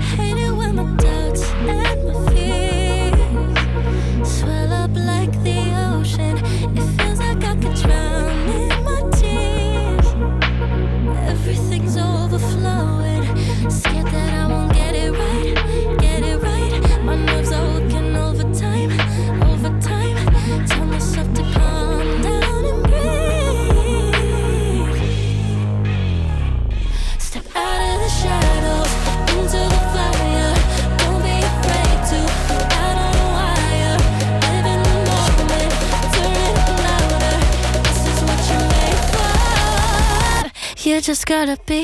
Hate it when my doubts and my fears swell up like the ocean. It feels like I could drown in my tears. Everything's overflowing. Scared that I won't get it right, get it right. My nerves are working overtime, overtime. Tell myself to calm down and breathe. Step out of the shadows, into the fire. Don't be afraid to go out on a wire. Live in the moment, turn it louder. This is what you're made for. You just gotta be